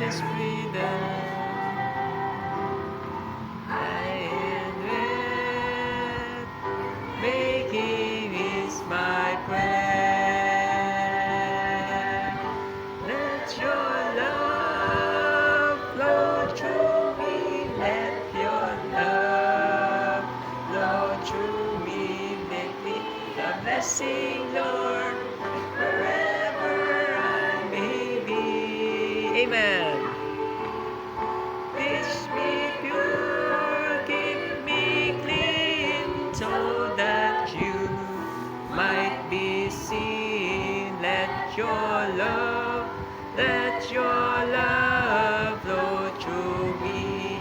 is freedom. I am with, making is my prayer. Let your love flow through me. Let your love flow through me. Make me a blessing, Lord, wherever I may be. Amen. Teach me pure, keep me clean, so that you might be seen. Let your love flow through me.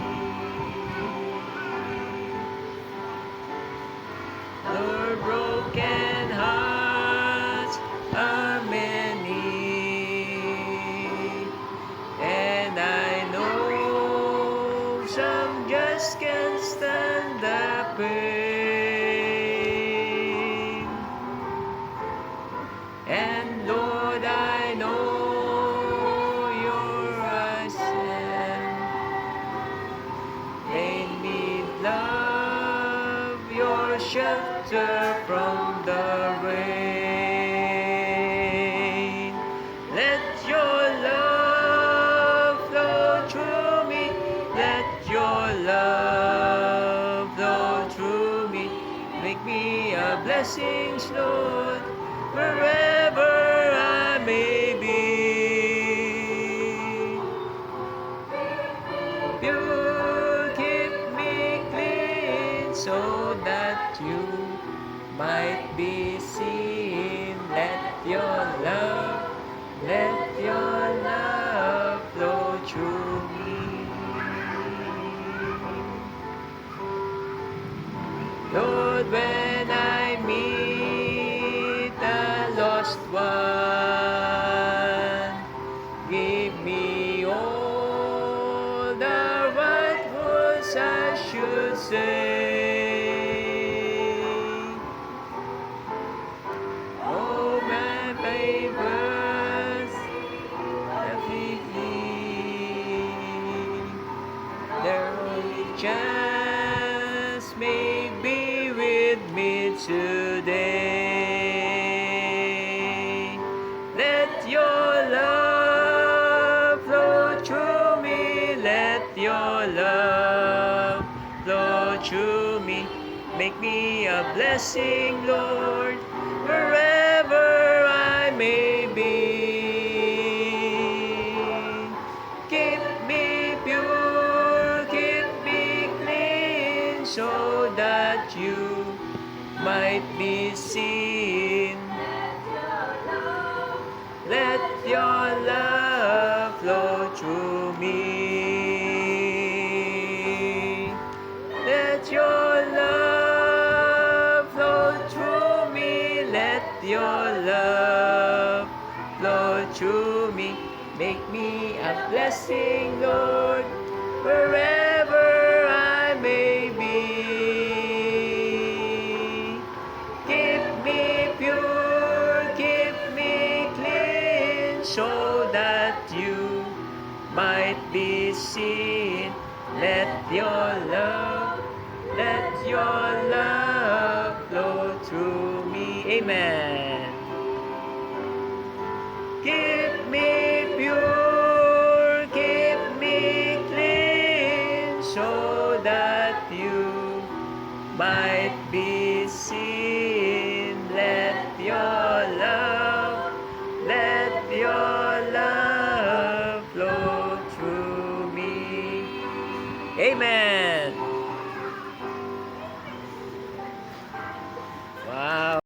Lord, broken hearts are many, and I know some just can't stand the pain. And Lord, I know you're a send. They need love, your shelter from the rain. Let your love flow through me. Let your love flow through me. Make me a blessing, Lord, wherever I may be. You keep me clean so that you might be seen. Let your love flow through me. Lord, when I meet a lost one, give me all the right words I should say. Oh, my favors, their only chance may be with me today. Let your love flow through me. Let your love flow through me. Make me a blessing, Lord, wherever I may be. Keep me pure, keep me clean, so that you might be seen. Let your love flow through me. Let your love flow through me. Let your love flow through me. Make me a blessing, Lord, wherever I may be. Keep me pure, keep me clean, so that you might be seen. Let your love flow through me. Amen. Keep me pure, keep me clean, so that you might be seen. Let your love flow through me. Amen.